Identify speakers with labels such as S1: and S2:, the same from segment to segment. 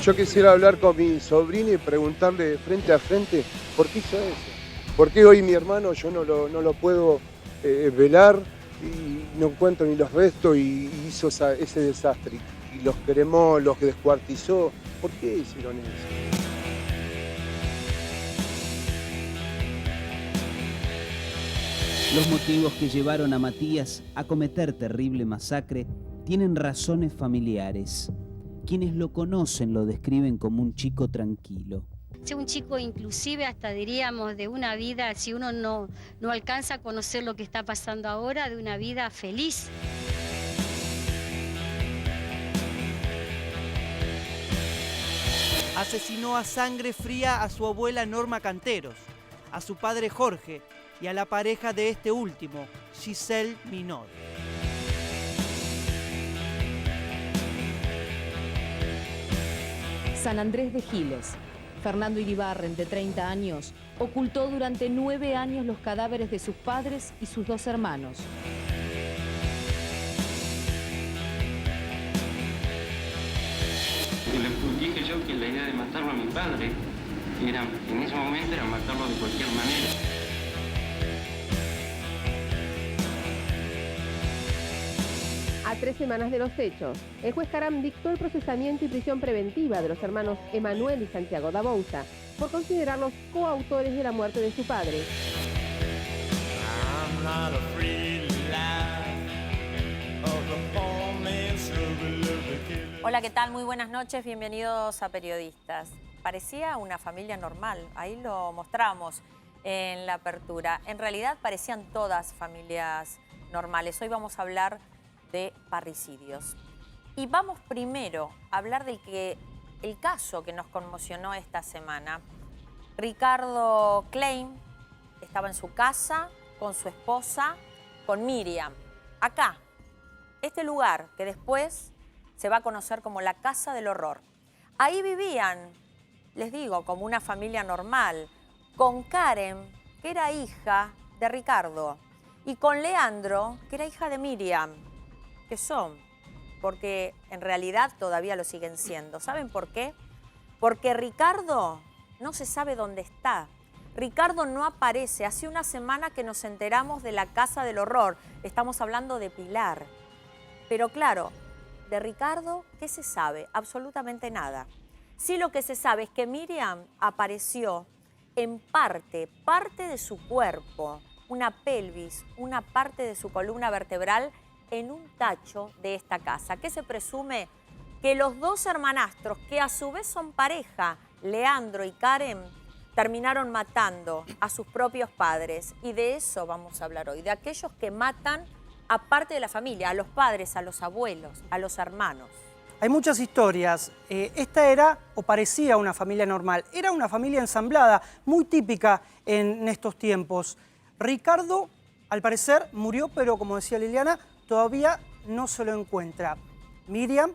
S1: Yo quisiera hablar con mi sobrino y preguntarle frente a frente por qué hizo eso. ¿Por qué hoy mi hermano yo no lo puedo velar y no encuentro ni los restos y hizo ese desastre? Y los cremó, los descuartizó. ¿Por qué hicieron eso?
S2: Los motivos que llevaron a Matías a cometer terrible masacre tienen razones familiares. Quienes lo conocen lo describen como un chico tranquilo.
S3: Un chico inclusive hasta diríamos de una vida, si uno no alcanza a conocer lo que está pasando ahora, de una vida feliz.
S4: Asesinó a sangre fría a su abuela Norma Canteros, a su padre Jorge y a la pareja de este último, Giselle Minor.
S5: San Andrés de Giles. Fernando Iribarren, de 30 años, ocultó durante 9 años los cadáveres de sus padres y sus 2 hermanos.
S6: Le dije yo que la idea de matarlo a mi padre en ese momento era matarlo de cualquier manera.
S7: A 3 semanas de los hechos, el juez Caram dictó el procesamiento y prisión preventiva de los hermanos Emanuel y Santiago da Bouza por considerarlos coautores de la muerte de su padre.
S8: Hola, ¿qué tal? Muy buenas noches, bienvenidos a Periodistas. Parecía una familia normal, ahí lo mostramos en la apertura. En realidad parecían todas familias normales. Hoy vamos a hablar de parricidios. Y vamos primero a hablar del el caso que nos conmocionó esta semana. Ricardo Klein estaba en su casa con su esposa, con Miriam. Acá, este lugar que después se va a conocer como la Casa del Horror. Ahí vivían, les digo, como una familia normal, con Karen, que era hija de Ricardo, y con Leandro, que era hija de Miriam. ¿Qué son? Porque en realidad todavía lo siguen siendo. ¿Saben por qué? Porque Ricardo no se sabe dónde está. Ricardo no aparece. Hace una semana que nos enteramos de la Casa del Horror. Estamos hablando de Pilar. Pero claro, de Ricardo, ¿qué se sabe? Absolutamente nada. Sí, lo que se sabe es que Miriam apareció en parte de su cuerpo, una pelvis, una parte de su columna vertebral, en un tacho de esta casa. ¿Qué se presume? Que los 2 hermanastros, que a su vez son pareja, Leandro y Karen, terminaron matando a sus propios padres. Y de eso vamos a hablar hoy, de aquellos que matan aparte de la familia, a los padres, a los abuelos, a los hermanos.
S4: Hay muchas historias. Esta era o parecía una familia normal. Era una familia ensamblada, muy típica en estos tiempos. Ricardo, al parecer, murió, pero como decía Liliana, todavía no se lo encuentra. Miriam,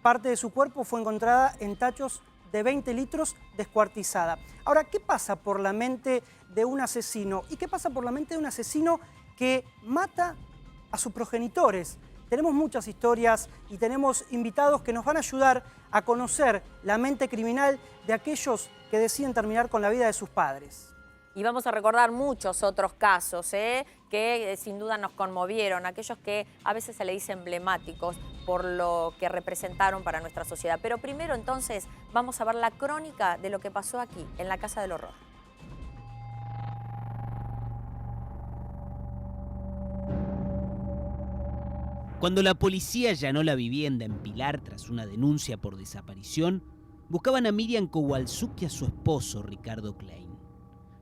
S4: parte de su cuerpo fue encontrada en tachos de 20 litros descuartizada. Ahora, ¿qué pasa por la mente de un asesino? ¿Y qué pasa por la mente de un asesino que mata a sus progenitores? Tenemos muchas historias y tenemos invitados que nos van a ayudar a conocer la mente criminal de aquellos que deciden terminar con la vida de sus padres.
S8: Y vamos a recordar muchos otros casos que sin duda nos conmovieron, aquellos que a veces se le dice emblemáticos por lo que representaron para nuestra sociedad. Pero primero entonces vamos a ver la crónica de lo que pasó aquí, en la Casa del Horror.
S2: Cuando la policía allanó la vivienda en Pilar tras una denuncia por desaparición, buscaban a Miriam Kowalczuk y a su esposo, Ricardo Klein.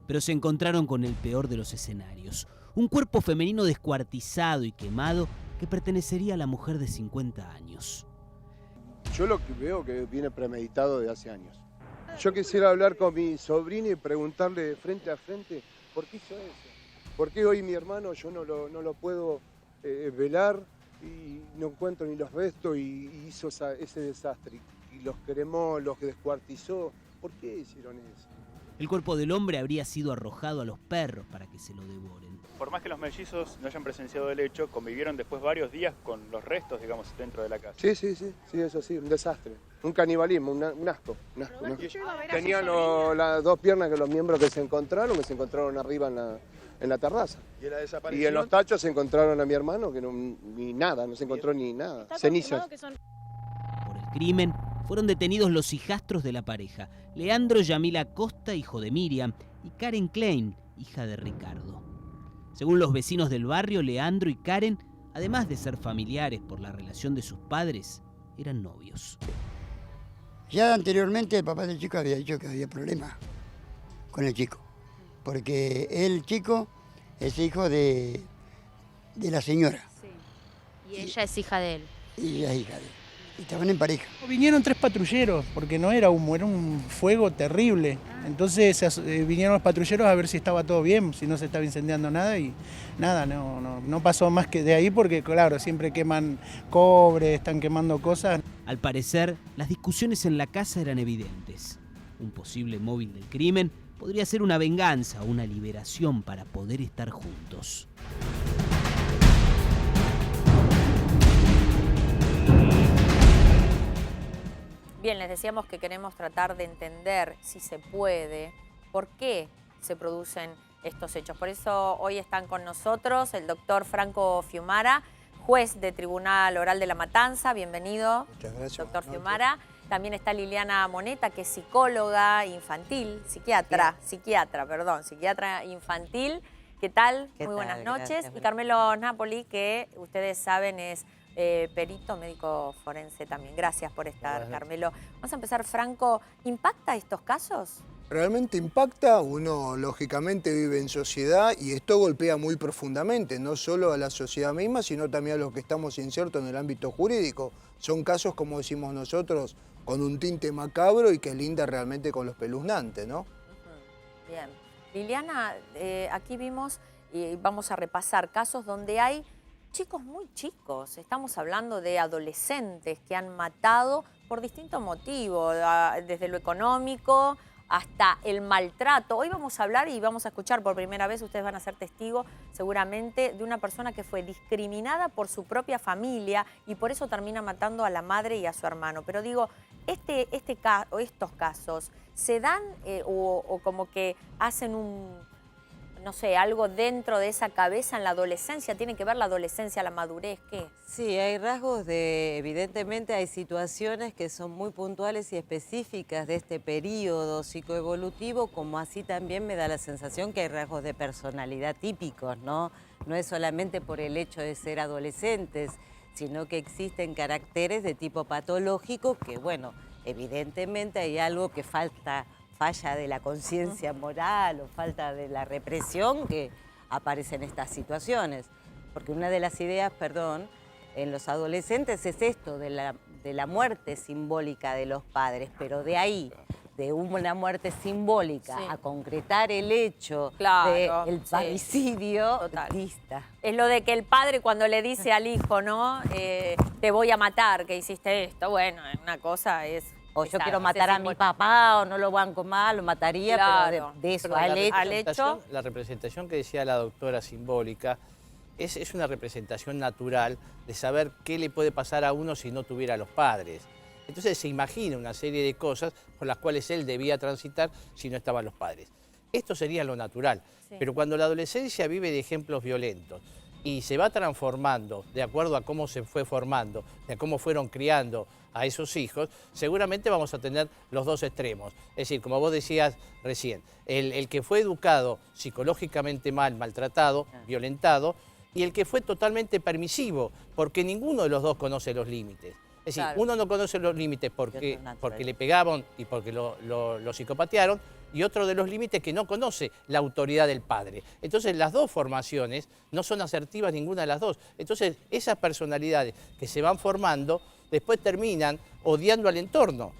S2: Pero se encontraron con el peor de los escenarios, un cuerpo femenino descuartizado y quemado que pertenecería a la mujer de 50 años.
S1: Yo lo que veo que viene premeditado de hace años. Yo quisiera hablar con mi sobrino y preguntarle frente a frente por qué hizo eso. ¿Por qué hoy mi hermano yo no lo puedo velar y no encuentro ni los restos y hizo ese desastre? Y los cremó, los descuartizó. ¿Por qué hicieron eso?
S2: El cuerpo del hombre habría sido arrojado a los perros para que se lo devoren.
S9: Por más que los mellizos no hayan presenciado el hecho, convivieron después varios días con los restos, digamos, dentro de la casa.
S1: Sí, eso sí, un desastre. Un canibalismo, un asco. Tenían las dos piernas que los miembros que se encontraron arriba en la terraza.
S10: ¿Y la desaparición?
S1: Y en los tachos se encontraron a mi hermano, que ni nada, no se encontró ni nada. Cenizas.
S2: Por el crimen fueron detenidos los hijastros de la pareja, Leandro Yamila Costa, hijo de Miriam, y Karen Klein, hija de Ricardo. Según los vecinos del barrio, Leandro y Karen, además de ser familiares por la relación de sus padres, eran novios.
S11: Ya anteriormente el papá del chico había dicho que había problemas con el chico, porque el chico es hijo de la señora.
S8: Sí. Y ella es hija de él.
S11: Y ella es hija de él. Y estaban en pareja.
S12: Vinieron 3 patrulleros, porque no era humo, era un fuego terrible. Entonces vinieron los patrulleros a ver si estaba todo bien, si no se estaba incendiando nada, y nada, no pasó más que de ahí, porque claro, siempre queman cobre, están quemando cosas.
S2: Al parecer, las discusiones en la casa eran evidentes. Un posible móvil del crimen podría ser una venganza o una liberación para poder estar juntos.
S8: Bien, les decíamos que queremos tratar de entender, si se puede, por qué se producen estos hechos. Por eso hoy están con nosotros el doctor Franco Fiumara, juez de Tribunal Oral de la Matanza. Bienvenido,
S10: muchas gracias,
S8: doctor Fiumara. También está Liliana Moneta, que es psicóloga infantil, psiquiatra infantil. ¿Qué tal? Muy buenas noches. Gracias. Y Carmelo Napoli, que ustedes saben es perito médico forense también. Gracias por estar, Carmelo. Vamos a empezar, Franco. ¿Impacta estos casos?
S10: Realmente impacta. Uno, lógicamente, vive en sociedad y esto golpea muy profundamente, no solo a la sociedad misma, sino también a los que estamos insertos en el ámbito jurídico. Son casos, como decimos nosotros, con un tinte macabro y que linda realmente con lo espeluznante, ¿no?
S8: Bien. Liliana, aquí vimos y vamos a repasar casos donde hay chicos muy chicos. Estamos hablando de adolescentes que han matado por distintos motivos, desde lo económico hasta el maltrato. Hoy vamos a hablar y vamos a escuchar por primera vez, ustedes van a ser testigos seguramente, de una persona que fue discriminada por su propia familia y por eso termina matando a la madre y a su hermano. Pero digo, estos casos se dan o como que hacen no sé, algo dentro de esa cabeza en la adolescencia. ¿Tiene que ver la adolescencia, la madurez? ¿Qué?
S13: Sí, hay rasgos evidentemente hay situaciones que son muy puntuales y específicas de este periodo psicoevolutivo, como así también me da la sensación que hay rasgos de personalidad típicos, ¿no? No es solamente por el hecho de ser adolescentes, sino que existen caracteres de tipo patológico que, bueno, evidentemente hay algo que falla de la conciencia moral o falta de la represión que aparece en estas situaciones. Porque una de las ideas, en los adolescentes es esto, de la muerte simbólica de los padres, pero de ahí, de una muerte simbólica a concretar el hecho del parricidio, dista.
S8: Es lo de que el padre cuando le dice al hijo, ¿no? Te voy a matar, que hiciste esto. Bueno, una cosa es...
S13: O yo quiero matar a mi papá, o no lo banco mal, lo mataría, pero de eso al hecho...
S14: La representación que decía la doctora simbólica es una representación natural de saber qué le puede pasar a uno si no tuviera a los padres. Entonces se imagina una serie de cosas por las cuales él debía transitar si no estaban los padres. Esto sería lo natural. Sí. Pero cuando la adolescencia vive de ejemplos violentos y se va transformando de acuerdo a cómo se fue formando, de cómo fueron criando a esos hijos, seguramente vamos a tener los dos extremos. Es decir, como vos decías recién, el que fue educado psicológicamente mal, maltratado, violentado, y el que fue totalmente permisivo, porque ninguno de los dos conoce los límites. Es decir, uno no conoce los límites porque le pegaban y porque lo psicopatearon, y otro de los límites que no conoce la autoridad del padre. Entonces las dos formaciones no son asertivas ninguna de las dos. Entonces esas personalidades que se van formando después terminan odiando al entorno.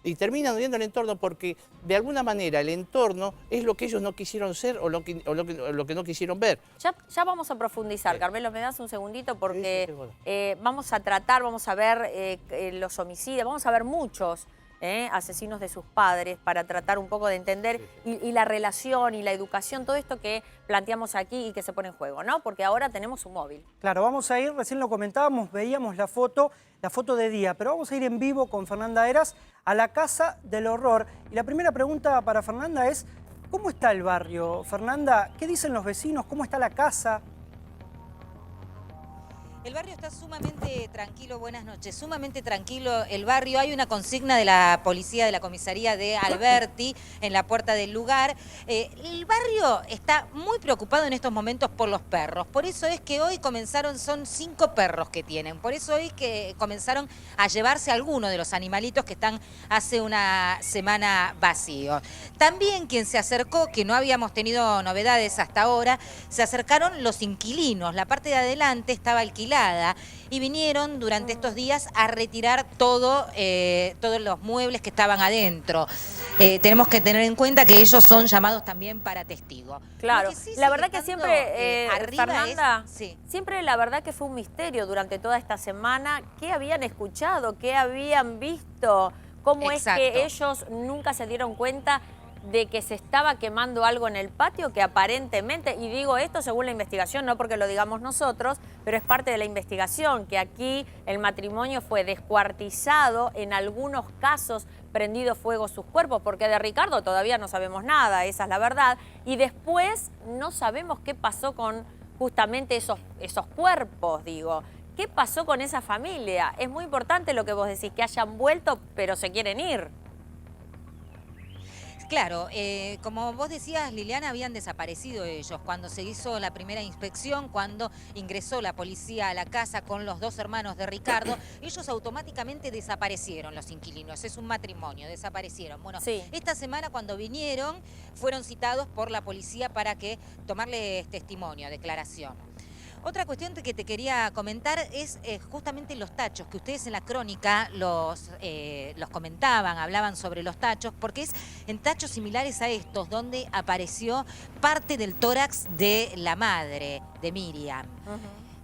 S14: Y terminan odiando al entorno porque de alguna manera el entorno es lo que ellos no quisieron ser o lo que no quisieron ver.
S8: Ya vamos a profundizar. Carmelo, me das un segundito porque vamos a ver los homicidios, vamos a ver muchos asesinos de sus padres, para tratar un poco de entender y la relación y la educación, todo esto que planteamos aquí y que se pone en juego, ¿no? Porque ahora tenemos un móvil.
S4: Claro, vamos a ir, recién lo comentábamos, veíamos la foto de día, pero vamos a ir en vivo con Fernanda Heras a la Casa del Horror. Y la primera pregunta para Fernanda es, ¿cómo está el barrio? Fernanda, ¿qué dicen los vecinos? ¿Cómo está la casa?
S15: El barrio está sumamente tranquilo, buenas noches, sumamente tranquilo el barrio. Hay una consigna de la policía de la comisaría de Alberti en la puerta del lugar. El barrio está muy preocupado en estos momentos por los perros. Por eso es que hoy son 5 perros que tienen. Por eso hoy que comenzaron a llevarse algunos de los animalitos que están hace una semana vacíos. También quien se acercó, que no habíamos tenido novedades hasta ahora, se acercaron los inquilinos. La parte de adelante estaba alquilada y vinieron durante estos días a retirar todos los muebles que estaban adentro. Tenemos que tener en cuenta que ellos son llamados también para testigo.
S8: Claro, la verdad que siempre, Fernanda,
S15: sí.
S8: siempre la verdad que fue un misterio durante toda esta semana. ¿Qué habían escuchado? ¿Qué habían visto? ¿Cómo
S15: Exacto.
S8: es que ellos nunca se dieron cuenta de que se estaba quemando algo en el patio que aparentemente, y digo esto según la investigación, no porque lo digamos nosotros, pero es parte de la investigación, que aquí el matrimonio fue descuartizado, en algunos casos prendido fuego sus cuerpos, porque de Ricardo todavía no sabemos nada, esa es la verdad, y después no sabemos qué pasó con justamente esos cuerpos, digo. ¿Qué pasó con esa familia? Es muy importante lo que vos decís, que hayan vuelto, pero se quieren ir.
S15: Claro, como vos decías, Liliana, habían desaparecido ellos cuando se hizo la primera inspección, cuando ingresó la policía a la casa con los 2 hermanos de Ricardo. Ellos automáticamente desaparecieron, los inquilinos. Es un matrimonio, desaparecieron. Bueno,
S8: sí.
S15: Esta semana cuando vinieron fueron citados por la policía para que tomarles testimonio, declaración. Otra cuestión que te quería comentar es justamente los tachos, que ustedes en la crónica los comentaban, hablaban sobre los tachos, porque es en tachos similares a estos donde apareció parte del tórax de la madre de Miriam.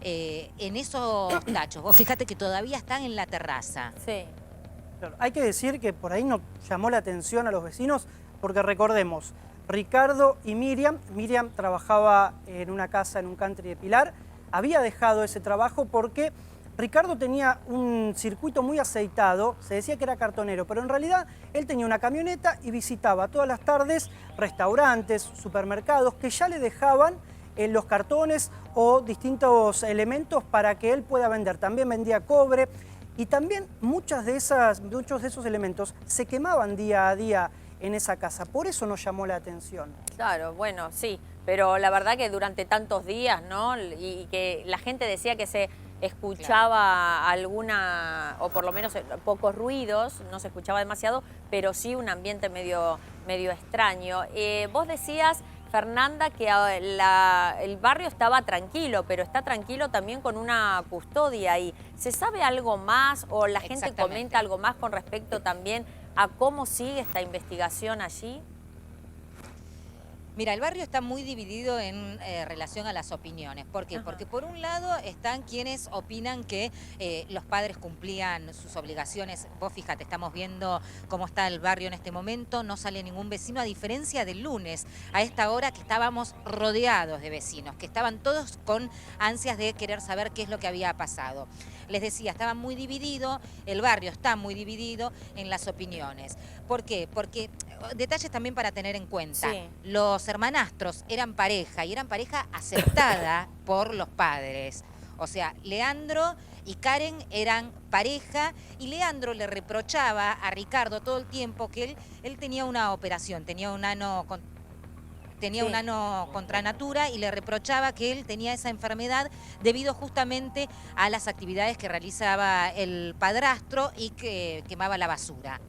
S15: En esos tachos, vos fíjate que todavía están en la terraza.
S8: Sí.
S4: Claro, hay que decir que por ahí nos llamó la atención a los vecinos, porque recordemos, Ricardo y Miriam trabajaba en una casa en un country de Pilar, había dejado ese trabajo porque Ricardo tenía un circuito muy aceitado, se decía que era cartonero, pero en realidad él tenía una camioneta y visitaba todas las tardes restaurantes, supermercados que ya le dejaban los cartones o distintos elementos para que él pueda vender. También vendía cobre y también muchos de esos elementos se quemaban día a día en esa casa. Por eso nos llamó la atención.
S8: Claro, bueno, sí, pero la verdad que durante tantos días, ¿no? Y que la gente decía que se escuchaba alguna, o por lo menos pocos ruidos, no se escuchaba demasiado, pero sí un ambiente medio extraño. Vos decías, Fernanda, que el barrio estaba tranquilo, pero está tranquilo también con una custodia ahí. ¿Se sabe algo más o la gente comenta algo más con respecto también a cómo sigue esta investigación allí?
S15: Mira, el barrio está muy dividido en relación a las opiniones. ¿Por qué? Porque por un lado están quienes opinan que los padres cumplían sus obligaciones. Vos fíjate, estamos viendo cómo está el barrio en este momento, no sale ningún vecino, a diferencia del lunes, a esta hora que estábamos rodeados de vecinos, que estaban todos con ansias de querer saber qué es lo que había pasado. Les decía, estaba muy dividido, el barrio está muy dividido en las opiniones. ¿Por qué? Porque, detalles también para tener en cuenta,
S8: sí.
S15: Los hermanastros eran pareja y eran pareja aceptada por los padres. O sea, Leandro y Karen eran pareja y Leandro le reprochaba a Ricardo todo el tiempo que él tenía una operación, tenía un ano contra natura y le reprochaba que él tenía esa enfermedad debido justamente a las actividades que realizaba el padrastro y que quemaba la basura.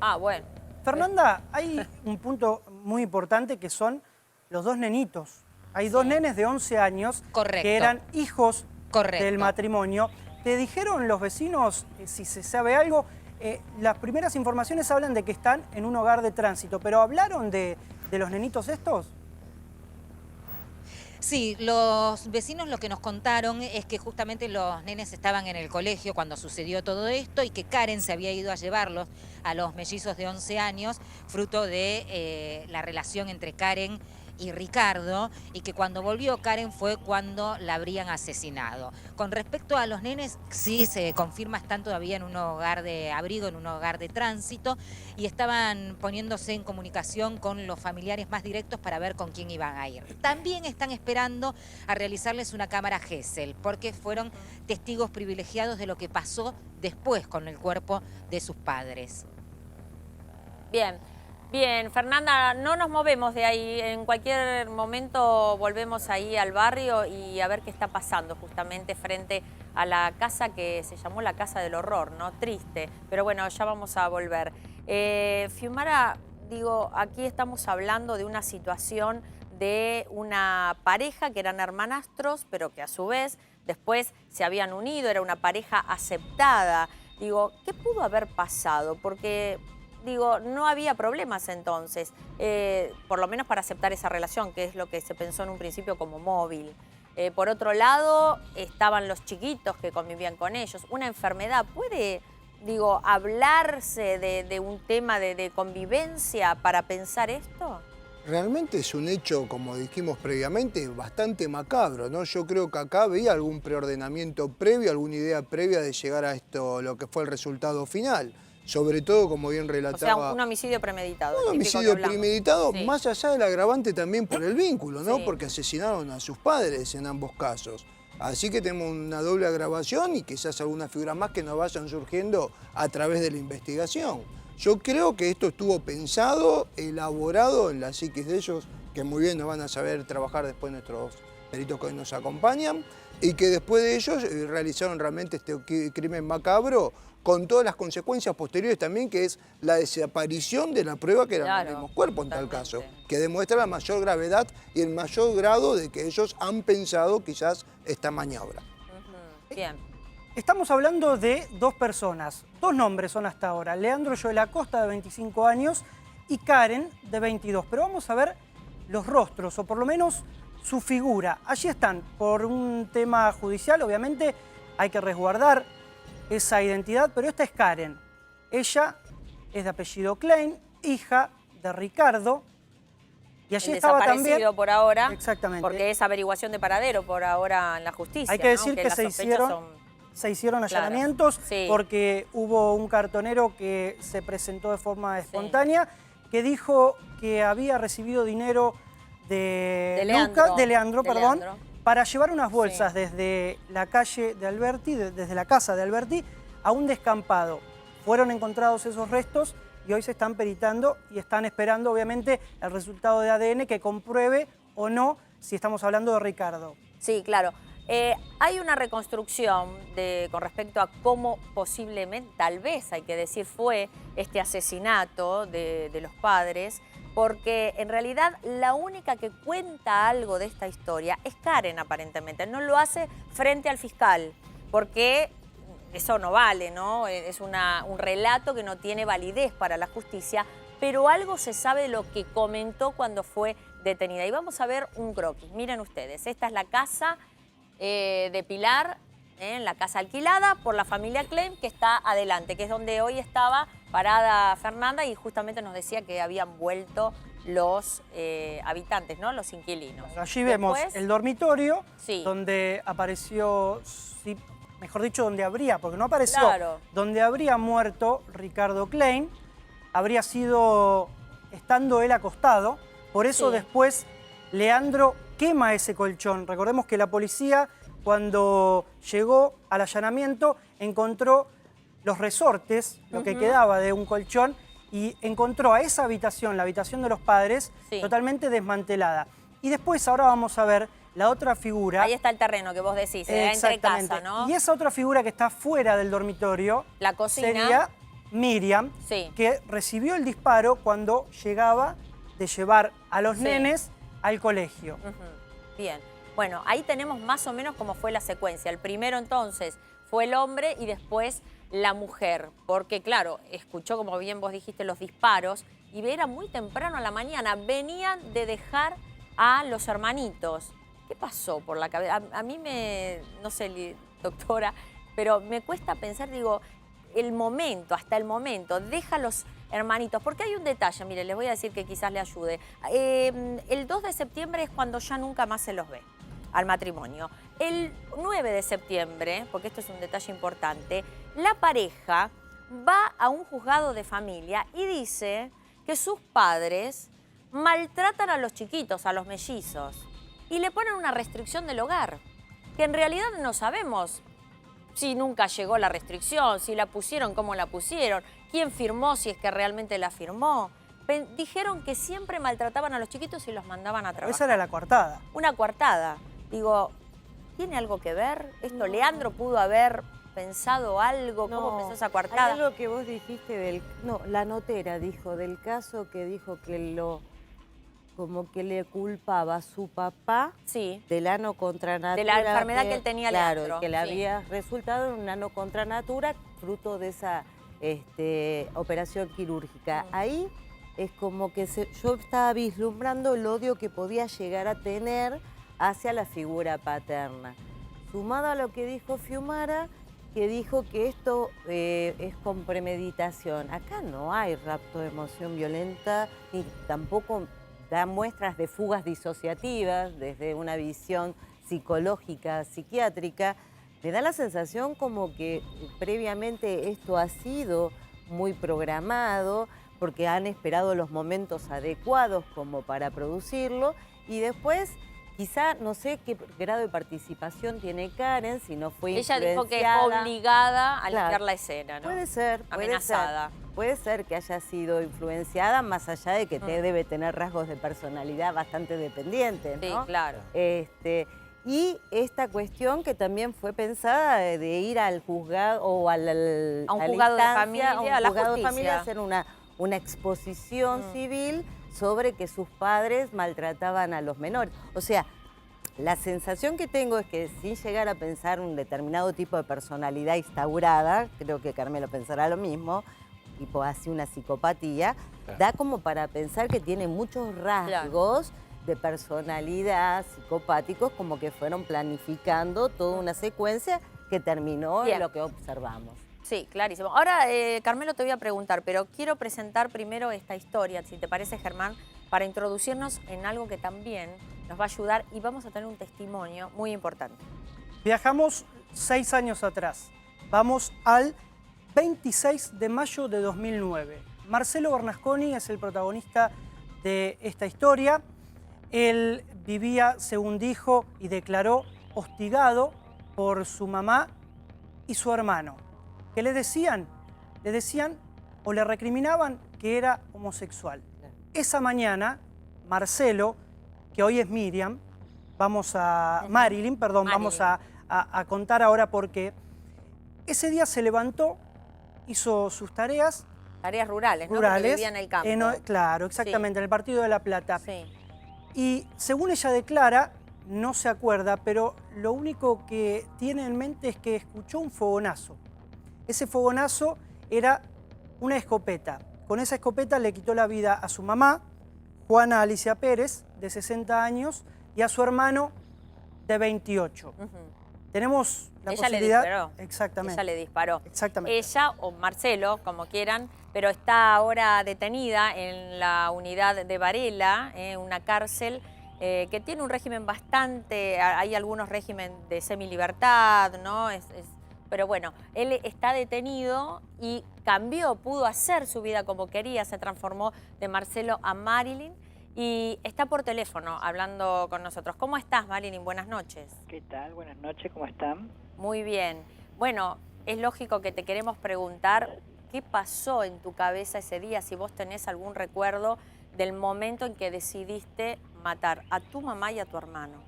S8: Ah, bueno.
S4: Fernanda, hay un punto muy importante que son los 2 nenitos. Hay 2 nenes de 11 años que eran hijos del matrimonio. ¿Te dijeron los vecinos si se sabe algo? Las primeras informaciones hablan de que están en un hogar de tránsito, pero ¿hablaron de los nenitos estos?
S15: Sí, los vecinos lo que nos contaron es que justamente los nenes estaban en el colegio cuando sucedió todo esto y que Karen se había ido a llevarlos a los mellizos de 11 años, fruto de la relación entre Karen y Ricardo, y que cuando volvió Karen fue cuando la habrían asesinado. Con respecto a los nenes, sí se confirma, están todavía en un hogar de abrigo, en un hogar de tránsito, y estaban poniéndose en comunicación con los familiares más directos para ver con quién iban a ir. También están esperando a realizarles una cámara Gesell, porque fueron testigos privilegiados de lo que pasó después con el cuerpo de sus padres.
S8: Bien. Bien, Fernanda, no nos movemos de ahí. En cualquier momento volvemos ahí al barrio y a ver qué está pasando justamente frente a la casa que se llamó la Casa del Horror, ¿no? Triste, pero bueno, ya vamos a volver. Fiumara, digo, aquí estamos hablando de una situación de una pareja que eran hermanastros, pero que a su vez después se habían unido, era una pareja aceptada. Digo, ¿qué pudo haber pasado? Porque... digo, no había problemas entonces, por lo menos para aceptar esa relación, que es lo que se pensó en un principio como móvil. Por otro lado, estaban los chiquitos que convivían con ellos. ¿Una enfermedad puede, digo, hablarse de un tema de convivencia para pensar esto?
S10: Realmente es un hecho, como dijimos previamente, bastante macabro, ¿no? Yo creo que acá había algún preordenamiento previo, alguna idea previa de llegar a esto, lo que fue el resultado final. Sobre todo, como bien relataba...
S8: O sea, un homicidio premeditado.
S10: Un homicidio premeditado,
S8: sí.
S10: Más allá del agravante también por el vínculo, ¿no?
S8: Sí.
S10: Porque asesinaron a sus padres en ambos casos. Así que tenemos una doble agravación y quizás algunas figuras más que nos vayan surgiendo a través de la investigación. Yo creo que esto estuvo pensado, elaborado en la psiquis de ellos, que muy bien nos van a saber trabajar después nuestros peritos que hoy nos acompañan, y que después de ellos realizaron realmente este crimen macabro, con todas las consecuencias posteriores también, que es la desaparición de la prueba que era el mismo cuerpo en tal caso, que demuestra la mayor gravedad y el mayor grado de que ellos han pensado quizás esta maniobra.
S8: Bien.
S4: Estamos hablando de dos personas, dos nombres son hasta ahora, Leandro Joel Acosta, de 25 años, y Karen, de 22, pero vamos a ver los rostros, o por lo menos su figura. Allí están, por un tema judicial, obviamente hay que resguardar esa identidad, pero esta es Karen. Ella es de apellido Klein, hija de Ricardo. Y allí estaba también...
S8: por ahora,
S4: exactamente,
S8: porque es averiguación de paradero por ahora en la justicia.
S4: Hay que decir,
S8: ¿no?
S4: que
S8: las
S4: se hicieron allanamientos,
S8: sí,
S4: porque hubo un cartonero que se presentó de forma espontánea, que dijo que había recibido dinero de Leandro, para llevar unas bolsas desde la calle de Alberti, desde la casa de Alberti, a un descampado. Fueron encontrados esos restos y hoy se están peritando y están esperando, obviamente, el resultado de ADN que compruebe o no si estamos hablando de Ricardo.
S8: Sí, claro. Hay una reconstrucción con respecto a cómo posiblemente, tal vez hay que decir, fue este asesinato de los padres, porque en realidad la única que cuenta algo de esta historia es Karen, aparentemente. No lo hace frente al fiscal, porque eso no vale, ¿no? Es un relato que no tiene validez para la justicia, pero algo se sabe de lo que comentó cuando fue detenida. Y vamos a ver un croquis. Miren ustedes, esta es la casa de Pilar, la casa alquilada por la familia Klein, que está adelante, que es donde hoy estaba parada Fernanda, y justamente nos decía que habían vuelto los habitantes, ¿no? Los inquilinos.
S4: Allí vemos el dormitorio,
S8: sí,
S4: donde apareció, sí, mejor dicho, donde habría, porque no apareció,
S8: claro,
S4: donde habría muerto Ricardo Klein, habría sido estando él acostado, por eso
S8: sí,
S4: después Leandro quema ese colchón. Recordemos que la policía, cuando llegó al allanamiento, encontró los resortes, lo que quedaba de un colchón, y encontró a esa habitación, la habitación de los padres, sí, totalmente desmantelada. Y después ahora vamos a ver la otra figura.
S8: Ahí está el terreno que vos decís, entre casa, ¿no?
S4: Y esa otra figura que está fuera del dormitorio,
S8: la cocina,
S4: sería Miriam,
S8: sí,
S4: que recibió el disparo cuando llegaba de llevar a los nenes al colegio.
S8: Bien, bueno, ahí tenemos más o menos cómo fue la secuencia. El primero entonces fue el hombre y después la mujer, porque claro, escuchó, como bien vos dijiste, los disparos, y era muy temprano a la mañana, venían de dejar a los hermanitos. ¿Qué pasó por la cabeza? A mí no sé, doctora, pero me cuesta pensar, digo, hasta el momento, deja a los hermanitos, porque hay un detalle, mire, les voy a decir que quizás le ayude. El 2 de septiembre es cuando ya nunca más se los ve al matrimonio. El 9 de septiembre, porque esto es un detalle importante, la pareja va a un juzgado de familia y dice que sus padres maltratan a los chiquitos, a los mellizos, y le ponen una restricción del hogar, que en realidad no sabemos si nunca llegó la restricción, si la pusieron, cómo la pusieron, quién firmó, si es que realmente la firmó. Dijeron que siempre maltrataban a los chiquitos y los mandaban a trabajar.
S4: Esa era la coartada.
S8: Una coartada. Digo, ¿tiene algo que ver esto? ¿Leandro pudo haber pensado algo? ¿Cómo pensó esa coartada?
S13: Hay algo que vos dijiste la notera dijo del caso, que dijo que como que le culpaba a su papá de la no contra natura.
S8: De la enfermedad que él tenía, Leandro.
S13: Claro, que le había resultado en una no contra natura fruto de esa operación quirúrgica. Ahí es como que yo estaba vislumbrando el odio que podía llegar a tener hacia la figura paterna. Sumado a lo que dijo Fiumara, que dijo que esto es con premeditación. Acá no hay rapto de emoción violenta, ni tampoco da muestras de fugas disociativas desde una visión psicológica, psiquiátrica. Me da la sensación como que previamente esto ha sido muy programado, porque han esperado los momentos adecuados como para producirlo, y después quizá no sé qué grado de participación tiene Karen, si no fue
S8: Ella dijo que
S13: influenciada.
S8: fue obligada a limpiar
S13: Claro.
S8: la escena, ¿no?
S13: Puede ser,
S8: amenazada.
S13: Puede ser que haya sido influenciada, más allá de que debe tener rasgos de personalidad bastante dependientes, ¿no?
S8: Sí, claro.
S13: Y esta cuestión que también fue pensada de ir al juzgado o a un
S8: juzgado de familia, a la
S13: juzgado de
S8: justicia.
S13: familia, hacer una exposición civil sobre que sus padres maltrataban a los menores. O sea, la sensación que tengo es que sin llegar a pensar un determinado tipo de personalidad instaurada, creo que Carmelo pensará lo mismo, tipo así una psicopatía, da como para pensar que tiene muchos rasgos de personalidad psicopáticos, como que fueron planificando toda una secuencia que terminó en lo que observamos.
S8: Sí, clarísimo. Ahora, Carmelo, te voy a preguntar, pero quiero presentar primero esta historia, si te parece, Germán, para introducirnos en algo que también nos va a ayudar y vamos a tener un testimonio muy importante.
S4: Viajamos 6 años atrás. Vamos al 26 de mayo de 2009. Marcelo Bernasconi es el protagonista de esta historia. Él vivía, según dijo y declaró, hostigado por su mamá y su hermano. ¿Qué le decían? Le decían o le recriminaban que era homosexual. Esa mañana, Marcelo, que hoy es Marilyn, vamos a contar ahora por qué. Ese día se levantó, hizo sus tareas.
S8: Tareas rurales, ¿no? Porque vivía en el campo.
S4: Claro, exactamente,
S8: Sí.
S4: en el Partido de La Plata.
S8: Sí.
S4: Y según ella declara, no se acuerda, pero lo único que tiene en mente es que escuchó un fogonazo. Ese fogonazo era una escopeta. Con esa escopeta le quitó la vida a su mamá, Juana Alicia Pérez, de 60 años, y a su hermano, de 28. Tenemos la posibilidad...
S8: Le disparó.
S4: Exactamente.
S8: Ella le disparó.
S4: Exactamente.
S8: Ella o Marcelo, como quieran, pero está ahora detenida en la unidad de Varela, una cárcel que tiene un régimen bastante... Hay algunos regímenes de semilibertad, ¿no? Pero bueno, él está detenido y cambió, pudo hacer su vida como quería, se transformó de Marcelo a Marilyn y está por teléfono hablando con nosotros. ¿Cómo estás, Marilyn? Buenas noches.
S16: ¿Qué tal? Buenas noches, ¿cómo están?
S8: Muy bien. Bueno, es lógico que te queremos preguntar qué pasó en tu cabeza ese día, si vos tenés algún recuerdo del momento en que decidiste matar a tu mamá y a tu hermano.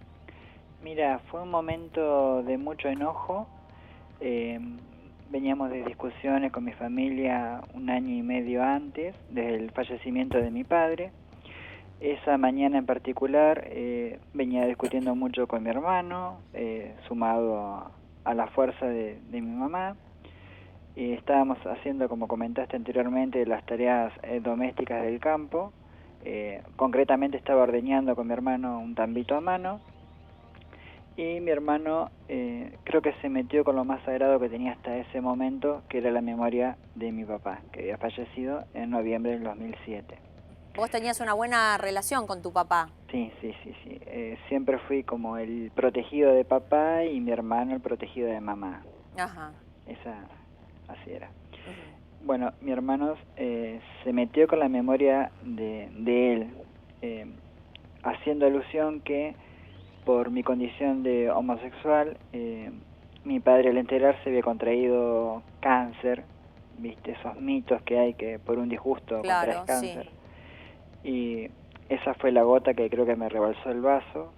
S16: Mira, fue un momento de mucho enojo. Veníamos de discusiones con mi familia 1 año y medio antes, desde el fallecimiento de mi padre. Esa mañana en particular venía discutiendo mucho con mi hermano, sumado a la fuerza de mi mamá. Estábamos haciendo, como comentaste anteriormente, las tareas domésticas del campo. Concretamente estaba ordeñando con mi hermano un tambito a mano. Y mi hermano creo que se metió con lo más sagrado que tenía hasta ese momento, que era la memoria de mi papá, que había fallecido en noviembre del 2007.
S8: ¿Vos tenías una buena relación con tu papá?
S16: Sí. Siempre fui como el protegido de papá y mi hermano el protegido de mamá.
S8: Ajá.
S16: Así era. Bueno, mi hermano se metió con la memoria de él, haciendo alusión que por mi condición de homosexual, mi padre al enterarse había contraído cáncer, viste, esos mitos que hay que por un disgusto contraes cáncer. Sí. Y esa fue la gota que creo que me rebalsó el vaso.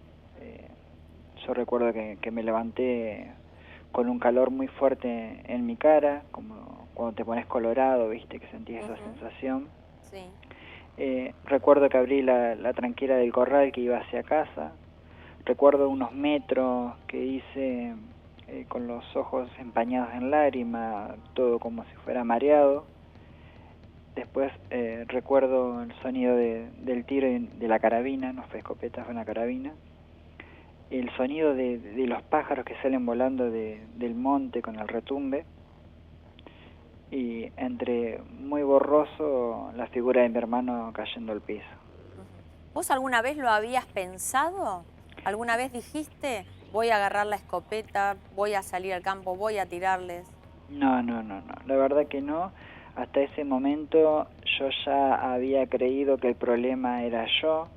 S16: Yo recuerdo que me levanté con un calor muy fuerte en mi cara, como cuando te pones colorado, viste, que sentís esa sensación. Sí. Recuerdo que abrí la tranquera del corral que iba hacia casa. Recuerdo unos metros que hice con los ojos empañados en lágrimas, todo como si fuera mareado. Después recuerdo el sonido del tiro de la carabina, no fue escopeta, fue una carabina. El sonido de los pájaros que salen volando del monte con el retumbe. Y entre muy borroso la figura de mi hermano cayendo al piso.
S8: ¿Vos alguna vez lo habías pensado? ¿Alguna vez dijiste, voy a agarrar la escopeta, voy a salir al campo, voy a tirarles?
S16: No, la verdad que no. Hasta ese momento yo ya había creído que el problema era yo.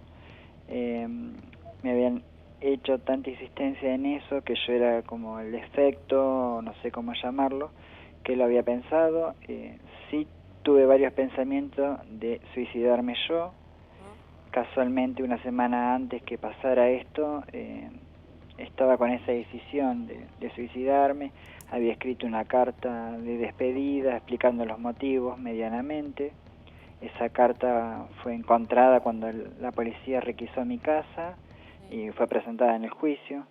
S16: Me habían hecho tanta insistencia en eso que yo era como el defecto, no sé cómo llamarlo, que lo había pensado. Sí tuve varios pensamientos de suicidarme yo. Casualmente una semana antes que pasara esto, estaba con esa decisión de suicidarme. Había escrito una carta de despedida explicando los motivos medianamente. Esa carta fue encontrada cuando la policía requisó mi casa y fue presentada en el juicio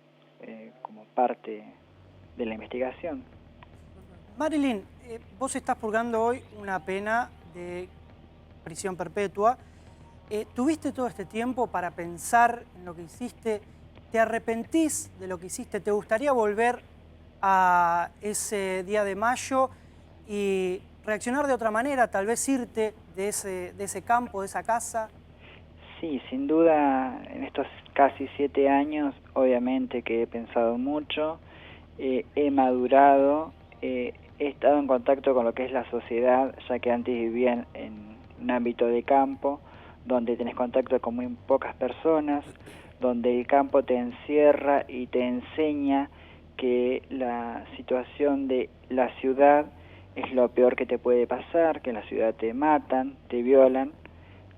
S16: como parte de la investigación.
S4: Marilyn, vos estás purgando hoy una pena de prisión perpetua. ¿Tuviste todo este tiempo para pensar en lo que hiciste? ¿Te arrepentís de lo que hiciste? ¿Te gustaría volver a ese día de mayo y reaccionar de otra manera? Tal vez irte de ese campo, de esa casa.
S16: Sí, sin duda, en estos casi 7 años, obviamente que he pensado mucho, he madurado, he estado en contacto con lo que es la sociedad, ya que antes vivía en un ámbito de campo, donde tenés contacto con muy pocas personas, donde el campo te encierra y te enseña que la situación de la ciudad es lo peor que te puede pasar, que en la ciudad te matan, te violan,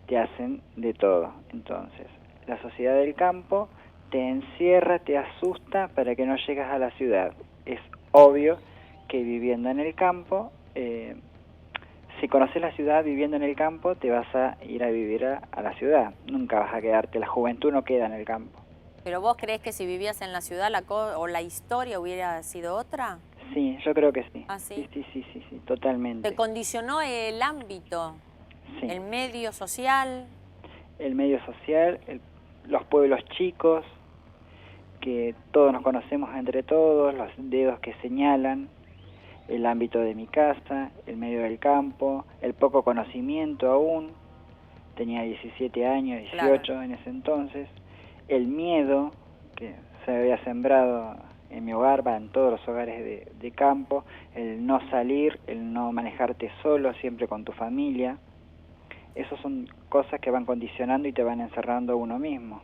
S16: te hacen de todo. Entonces, la sociedad del campo te encierra, te asusta para que no llegues a la ciudad. Es obvio que viviendo en el campo, si conoces la ciudad viviendo en el campo, te vas a ir a vivir a la ciudad. Nunca vas a quedarte, la juventud no queda en el campo.
S8: ¿Pero vos creés que si vivías en la ciudad la historia hubiera sido otra?
S16: Sí, yo creo que sí.
S8: ¿Ah, sí?
S16: Sí, totalmente.
S8: ¿Te condicionó el ámbito? Sí. ¿El medio social?
S16: El medio social, los pueblos chicos, que todos nos conocemos entre todos, los dedos que señalan, el ámbito de mi casa, el medio del campo, el poco conocimiento aún, tenía 17 años, 18 claro. En ese entonces, el miedo que se había sembrado en mi hogar, en todos los hogares de campo, el no salir, el no manejarte solo, siempre con tu familia. Esas son cosas que van condicionando y te van encerrando a uno mismo.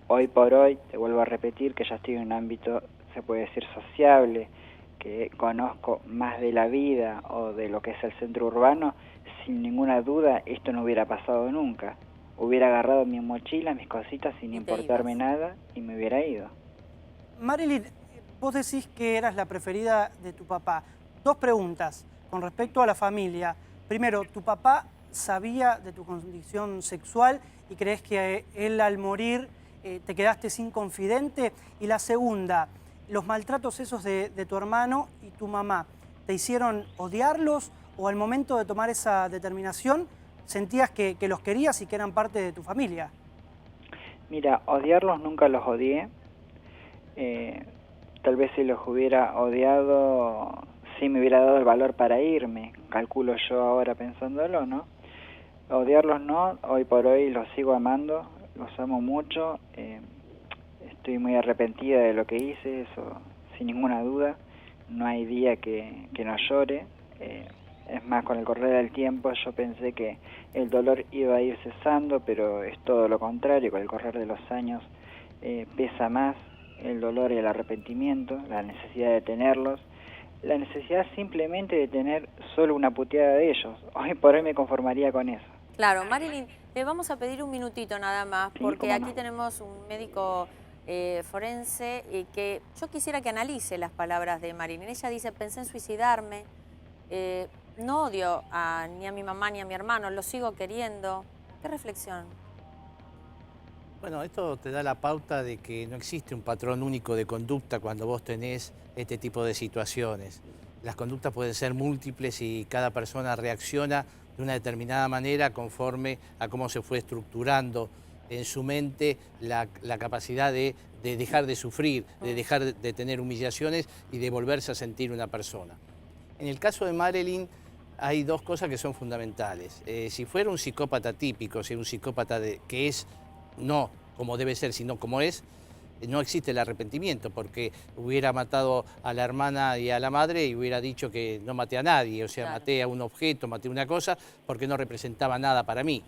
S16: Hoy por hoy, te vuelvo a repetir que ya estoy en un ámbito, se puede decir, sociable, que conozco más de la vida o de lo que es el centro urbano, sin ninguna duda esto no hubiera pasado nunca. Hubiera agarrado mi mochila, mis cositas sin importarme nada y me hubiera ido.
S4: Marilyn, vos decís que eras la preferida de tu papá. 2 preguntas con respecto a la familia. Primero, ¿tu papá sabía de tu condición sexual y crees que él al morir te quedaste sin confidente? Y la segunda, los maltratos esos de tu hermano y tu mamá, ¿te hicieron odiarlos o al momento de tomar esa determinación sentías que los querías y que eran parte de tu familia?
S16: Mira, odiarlos nunca los odié. Tal vez si los hubiera odiado, sí me hubiera dado el valor para irme, calculo yo ahora pensándolo, ¿no? Odiarlos no, hoy por hoy los sigo amando, los amo mucho, estoy muy arrepentida de lo que hice, eso sin ninguna duda, no hay día que no llore, es más, con el correr del tiempo yo pensé que el dolor iba a ir cesando, pero es todo lo contrario, con el correr de los años pesa más el dolor y el arrepentimiento, la necesidad de tenerlos, la necesidad simplemente de tener solo una puteada de ellos. Hoy por hoy me conformaría con eso.
S8: Claro, Marilyn, le vamos a pedir un minutito nada más,
S16: Sí,
S8: porque
S16: cómo no.
S8: aquí tenemos un médico forense que yo quisiera que analice las palabras de Marilyn. Ella dice, pensé en suicidarme, no odio ni a mi mamá ni a mi hermano, los sigo queriendo. ¿Qué reflexión?
S14: Bueno, esto te da la pauta de que no existe un patrón único de conducta cuando vos tenés este tipo de situaciones. Las conductas pueden ser múltiples y cada persona reacciona de una determinada manera conforme a cómo se fue estructurando en su mente la capacidad de dejar de sufrir, de dejar de tener humillaciones y de volverse a sentir una persona. En el caso de Marilyn hay dos cosas que son fundamentales. Si fuera un psicópata típico, si un psicópata que es no como debe ser, sino como es, no existe el arrepentimiento, porque hubiera matado a la hermana y a la madre y hubiera dicho que no maté a nadie, o sea, claro, maté a un objeto, maté una cosa, porque no representaba nada para mí.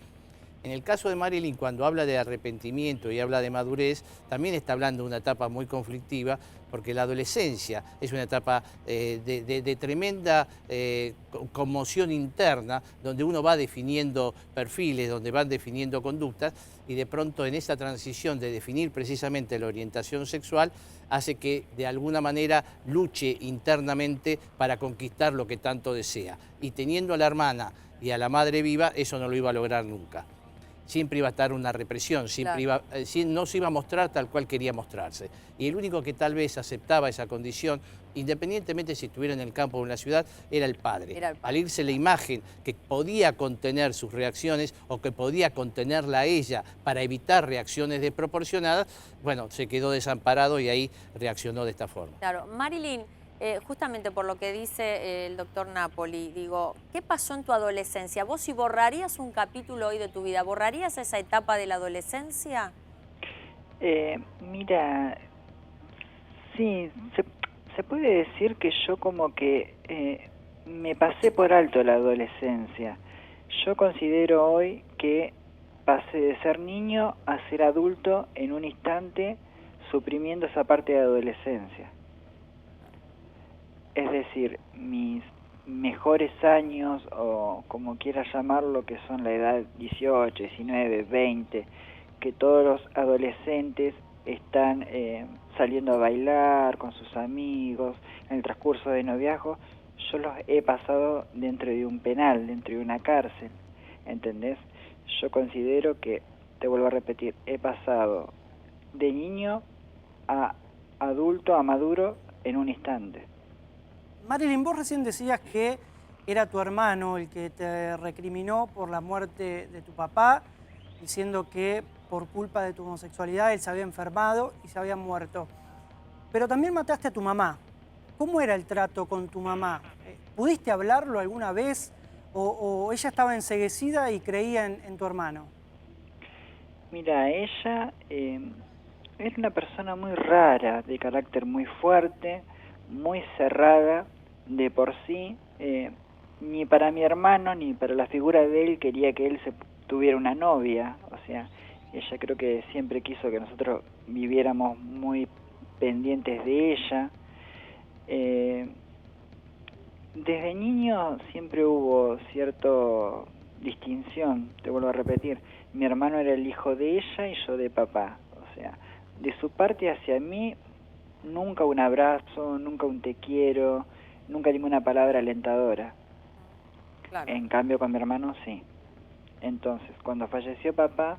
S14: En el caso de Marilyn, cuando habla de arrepentimiento y habla de madurez, también está hablando de una etapa muy conflictiva, porque la adolescencia es una etapa de tremenda conmoción interna, donde uno va definiendo perfiles, donde van definiendo conductas, y de pronto en esa transición de definir precisamente la orientación sexual, hace que de alguna manera luche internamente para conquistar lo que tanto desea. Y teniendo a la hermana y a la madre viva, eso no lo iba a lograr nunca. Siempre iba a estar una represión, siempre
S8: Claro.
S14: no se iba a mostrar tal cual quería mostrarse. Y el único que tal vez aceptaba esa condición, independientemente si estuviera en el campo o en la ciudad, era el padre. Al irse la imagen que podía contener sus reacciones o que podía contenerla a ella para evitar reacciones desproporcionadas, bueno, se quedó desamparado y ahí reaccionó de esta forma.
S8: Claro, Marilyn, justamente por lo que dice el doctor Napoli, digo, ¿qué pasó en tu adolescencia? ¿Vos si borrarías un capítulo hoy de tu vida, borrarías esa etapa de la adolescencia?
S16: Mira, sí, se puede decir que yo como que me pasé por alto la adolescencia. Yo considero hoy que pasé de ser niño a ser adulto en un instante, suprimiendo esa parte de adolescencia. Es decir, mis mejores años, o como quieras llamarlo, que son la edad 18, 19, 20, que todos los adolescentes están saliendo a bailar con sus amigos, en el transcurso de noviazgo, yo los he pasado dentro de un penal, dentro de una cárcel, ¿entendés? Yo considero que, te vuelvo a repetir, he pasado de niño a adulto, a maduro, en un instante.
S4: Marilyn, vos recién decías que era tu hermano el que te recriminó por la muerte de tu papá, diciendo que por culpa de tu homosexualidad él se había enfermado y se había muerto. Pero también mataste a tu mamá. ¿Cómo era el trato con tu mamá? ¿Pudiste hablarlo alguna vez o ella estaba enceguecida y creía en tu hermano?
S16: Mira, ella era una persona muy rara, de carácter muy fuerte, muy cerrada de por sí. Ni para mi hermano ni para la figura de él quería que él tuviera una novia. O sea, ella creo que siempre quiso que nosotros viviéramos muy pendientes de ella. Desde niño siempre hubo cierta distinción, te vuelvo a repetir. Mi hermano era el hijo de ella y yo de papá. O sea, de su parte hacia mí, nunca un abrazo, nunca un te quiero, nunca ninguna palabra alentadora. Claro. En cambio con mi hermano sí. Entonces, cuando falleció papá,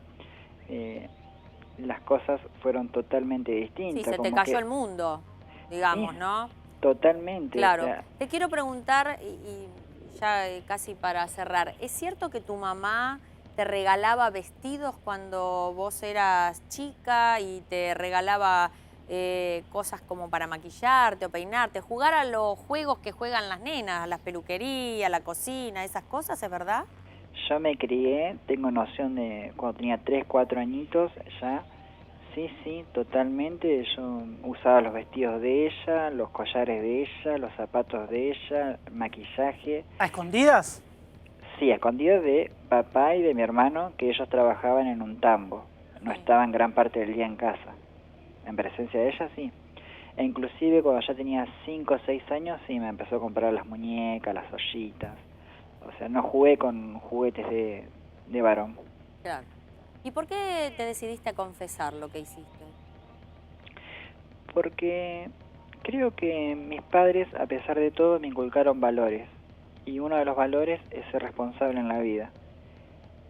S16: las cosas fueron totalmente distintas.
S8: Sí, se te cayó el mundo, digamos, sí, ¿no?
S16: Totalmente.
S8: Claro.
S16: O sea,
S8: te quiero preguntar, y ya casi para cerrar, ¿es cierto que tu mamá te regalaba vestidos cuando vos eras chica y te regalaba cosas como para maquillarte o peinarte, jugar a los juegos que juegan las nenas, a la peluquería, a la cocina, esas cosas, ¿es verdad?
S16: Yo me crié, tengo noción de cuando tenía 3, 4 añitos ya. Sí, totalmente. Yo usaba los vestidos de ella, los collares de ella, los zapatos de ella, maquillaje.
S4: ¿A escondidas?
S16: Sí, a escondidas de papá y de mi hermano, que ellos trabajaban en un tambo. No estaban gran parte del día en casa. En presencia de ella, sí. E inclusive cuando ya tenía 5 o 6 años, sí, me empezó a comprar las muñecas, las ollitas. O sea, no jugué con juguetes de varón.
S8: Claro. ¿Y por qué te decidiste a confesar lo que hiciste?
S16: Porque creo que mis padres, a pesar de todo, me inculcaron valores. Y uno de los valores es ser responsable en la vida.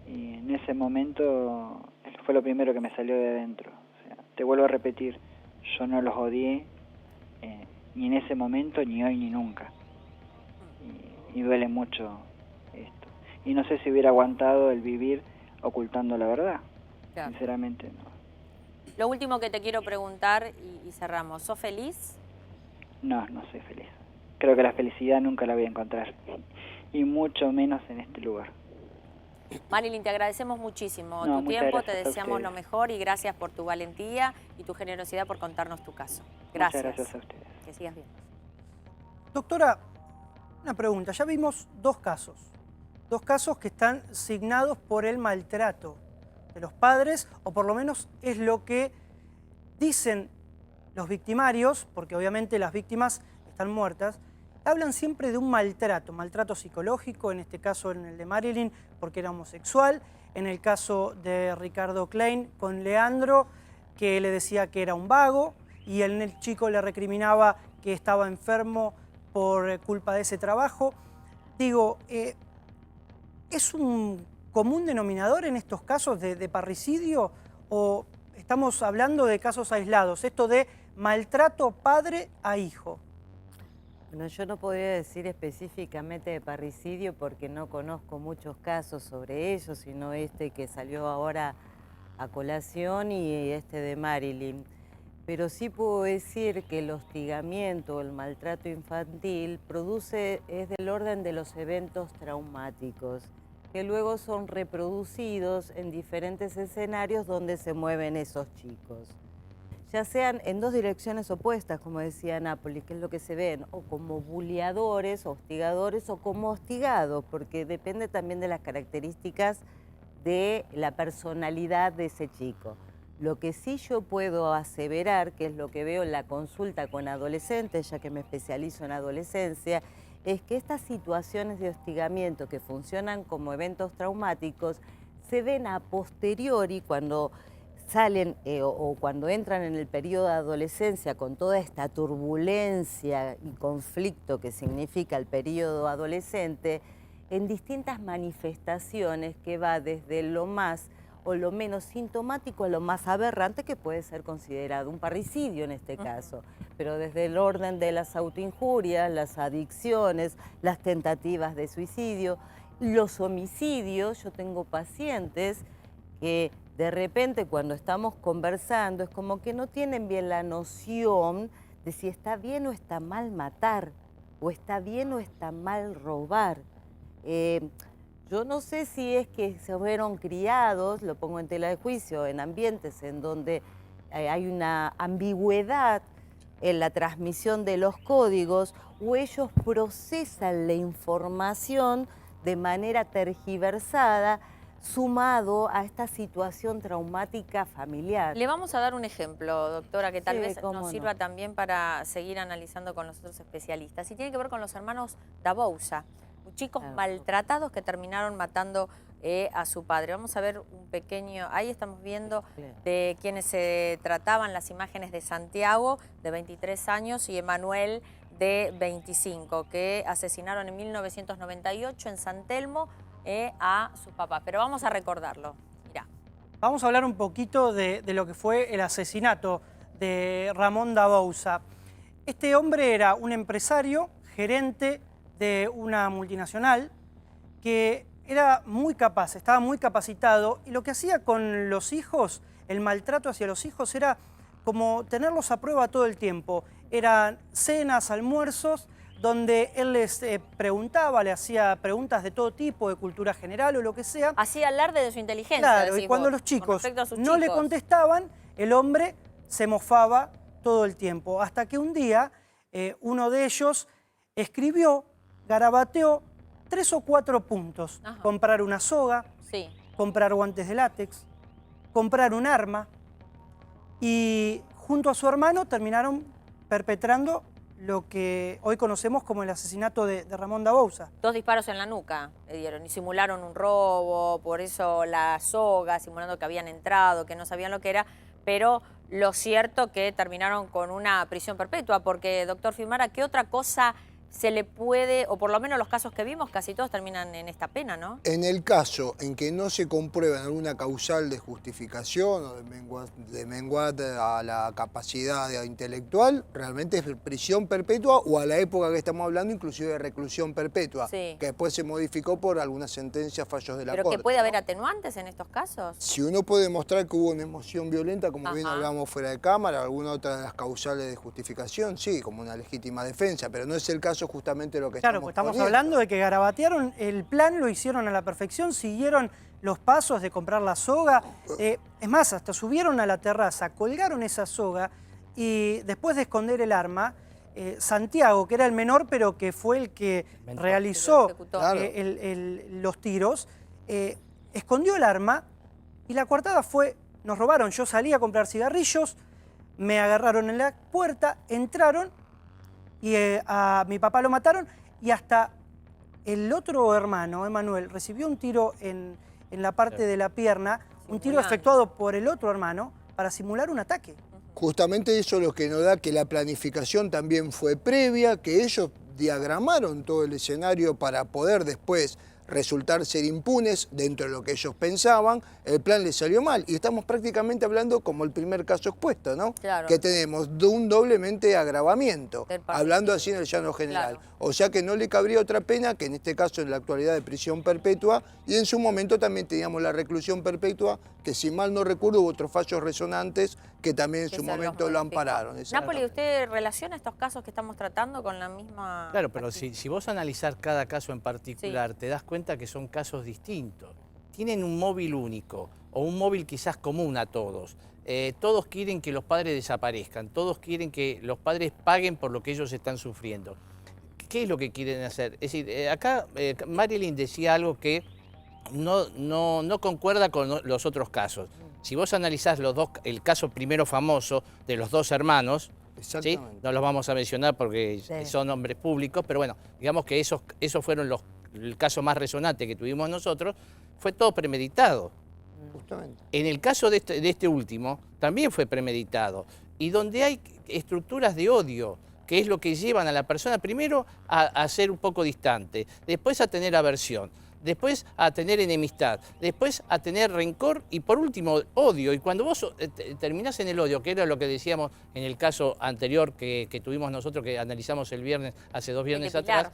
S16: Y en ese momento fue lo primero que me salió de adentro. O sea, te vuelvo a repetir, yo no los odié, ni en ese momento, ni hoy, ni nunca. Y duele mucho esto. Y no sé si hubiera aguantado el vivir ocultando la verdad. Claro. Sinceramente no.
S8: Lo último que te quiero preguntar y cerramos, ¿sos feliz?
S16: No soy feliz. Creo que la felicidad nunca la voy a encontrar. Y mucho menos en este lugar.
S8: Marilyn, te agradecemos muchísimo tu tiempo, te deseamos lo mejor y gracias por tu valentía y tu generosidad por contarnos tu caso. Gracias.
S16: Muchas gracias a ustedes.
S8: Que sigas bien.
S4: Doctora, una pregunta. Ya vimos dos casos que están signados por el maltrato de los padres, o por lo menos es lo que dicen los victimarios, porque obviamente las víctimas están muertas. Hablan siempre de un maltrato psicológico, en este caso en el de Marilyn, porque era homosexual, en el caso de Ricardo Klein con Leandro, que le decía que era un vago, y el chico le recriminaba que estaba enfermo por culpa de ese trabajo. Digo, ¿es un común denominador en estos casos de parricidio o estamos hablando de casos aislados? Esto de maltrato padre a hijo.
S13: Bueno, yo no podría decir específicamente de parricidio porque no conozco muchos casos sobre ello, sino este que salió ahora a colación y este de Marilyn. Pero sí puedo decir que el hostigamiento, el maltrato infantil, es del orden de los eventos traumáticos, que luego son reproducidos en diferentes escenarios donde se mueven esos chicos. Ya sean en dos direcciones opuestas, como decía Nápoles, que es lo que se ven, o como buleadores, hostigadores, o como hostigados, porque depende también de las características de la personalidad de ese chico. Lo que sí yo puedo aseverar, que es lo que veo en la consulta con adolescentes, ya que me especializo en adolescencia, es que estas situaciones de hostigamiento que funcionan como eventos traumáticos se ven a posteriori cuando salen o cuando entran en el periodo de adolescencia con toda esta turbulencia y conflicto que significa el periodo adolescente, en distintas manifestaciones que va desde lo más o lo menos sintomático a lo más aberrante, que puede ser considerado un parricidio en este caso, pero desde el orden de las autoinjurias, las adicciones, las tentativas de suicidio, los homicidios. Yo tengo pacientes que de repente cuando estamos conversando es como que no tienen bien la noción de si está bien o está mal matar, o está bien o está mal robar. Yo no sé si es que se fueron criados, lo pongo en tela de juicio, en ambientes en donde hay una ambigüedad en la transmisión de los códigos, o ellos procesan la información de manera tergiversada, sumado a esta situación traumática familiar.
S8: Le vamos a dar un ejemplo, doctora, que tal
S13: Sí,
S8: vez nos sirva también para seguir analizando con los otros especialistas. Y tiene que ver con los hermanos Dabouza, chicos maltratados que terminaron matando a su padre. Vamos a ver un pequeño, ahí estamos viendo de quienes se trataban, las imágenes de Santiago, de 23 años, y Emanuel, de 25, que asesinaron en 1998 en San Telmo a sus papás. Pero vamos a recordarlo. Mirá.
S4: Vamos a hablar un poquito de lo que fue el asesinato de Ramón Dabouza. Este hombre era un empresario, gerente de una multinacional, que era muy capaz, estaba muy capacitado, y lo que hacía con los hijos, el maltrato hacia los hijos, era como tenerlos a prueba todo el tiempo. Eran cenas, almuerzos, donde él les preguntaba, le hacía preguntas de todo tipo, de cultura general o lo que sea.
S8: Hacía alarde de su inteligencia.
S4: Claro, y cuando los chicos no le contestaban, el hombre se mofaba todo el tiempo. Hasta que un día uno de ellos escribió, garabateó 3 o 4 puntos.
S8: Ajá.
S4: Comprar una soga,
S8: Sí.
S4: comprar guantes de látex, comprar un arma. Y junto a su hermano terminaron perpetrando lo que hoy conocemos como el asesinato de Ramón da Bouza.
S8: 2 disparos en la nuca le dieron y simularon un robo, por eso la soga, simulando que habían entrado, que no sabían lo que era, pero lo cierto que terminaron con una prisión perpetua, porque, doctor Fiumara, ¿qué otra cosa se le puede, o por lo menos los casos que vimos, casi todos terminan en esta pena, ¿no?
S10: En el caso en que no se comprueba alguna causal de justificación o de menguar a la capacidad intelectual, realmente es prisión perpetua o a la época que estamos hablando inclusive de reclusión perpetua,
S8: Sí.
S10: que después se modificó por algunas sentencias, fallos de la
S8: ¿Pero
S10: Corte.
S8: que puede haber atenuantes en estos casos?
S10: Si uno puede demostrar que hubo una emoción violenta, como bien
S8: Ajá.
S10: hablamos fuera de cámara, alguna otra de las causales de justificación, sí, como una legítima defensa, pero no es el caso justamente lo que
S4: Claro, pues estamos hablando de que garabatearon el plan, lo hicieron a la perfección, siguieron los pasos de comprar la soga. Es más, hasta subieron a la terraza, colgaron esa soga y después de esconder el arma, Santiago, que era el menor, pero que fue el que realizó los tiros, escondió el arma y la coartada fue, nos robaron. Yo salí a comprar cigarrillos, me agarraron en la puerta, entraron y a mi papá lo mataron y hasta el otro hermano, Emanuel, recibió un tiro en la parte de la pierna, un tiro efectuado por el otro hermano para simular un ataque.
S10: Justamente eso es lo que nos da que la planificación también fue previa, que ellos diagramaron todo el escenario para poder después resultar ser impunes dentro de lo que ellos pensaban. El plan les salió mal y estamos prácticamente hablando como el primer caso expuesto, ¿no?
S8: Claro.
S10: Que tenemos de un doblemente agravamiento, hablando así en el llano general.
S8: Claro.
S10: O sea que no le cabría otra pena que en este caso en la actualidad de prisión perpetua y en su momento también teníamos la reclusión perpetua, que si mal no recuerdo hubo otros fallos resonantes que también en su momento lo ampararon.
S8: Napoli, ¿usted relaciona estos casos que estamos tratando con la misma...?
S14: Claro, pero si vos analizás cada caso en particular, te das cuenta que son casos distintos. Tienen un móvil único o un móvil quizás común a todos. Todos quieren que los padres desaparezcan, todos quieren que los padres paguen por lo que ellos están sufriendo. ¿Qué es lo que quieren hacer? Es decir, acá Marilyn decía algo que no concuerda con los otros casos. Si vos analizás el caso primero famoso de los 2 hermanos, ¿sí? No los vamos a mencionar porque son hombres públicos, pero bueno, digamos que esos fueron el caso más resonante que tuvimos nosotros, fue todo premeditado.
S10: Justamente.
S14: En el caso de este último, también fue premeditado. Y donde hay estructuras de odio, que es lo que llevan a la persona primero a ser un poco distante, después a tener aversión, después a tener enemistad, después a tener rencor y por último odio. Y cuando vos terminás en el odio, que era lo que decíamos en el caso anterior que tuvimos nosotros, que analizamos el viernes, hace 2 viernes atrás,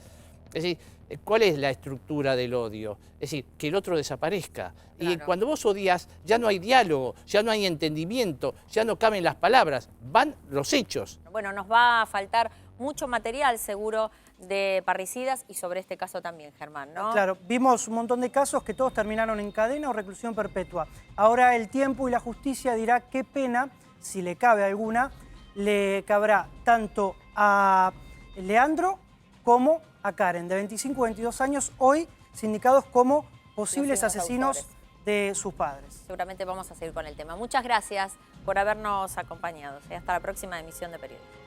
S14: es decir, ¿cuál es la estructura del odio? Es decir, que el otro desaparezca. Claro. Y cuando vos odias, ya no hay diálogo, ya no hay entendimiento, ya no caben las palabras, van los hechos.
S8: Bueno, nos va a faltar mucho material seguro de parricidas y sobre este caso también, Germán, ¿no?
S4: Claro, vimos un montón de casos que todos terminaron en cadena o reclusión perpetua. Ahora el tiempo y la justicia dirá qué pena, si le cabe alguna, le cabrá tanto a Leandro como a Karen, de 25 y 22 años, hoy sindicados como posibles asesinos de sus padres.
S8: Seguramente vamos a seguir con el tema. Muchas gracias por habernos acompañado. Hasta la próxima emisión de Periodistas.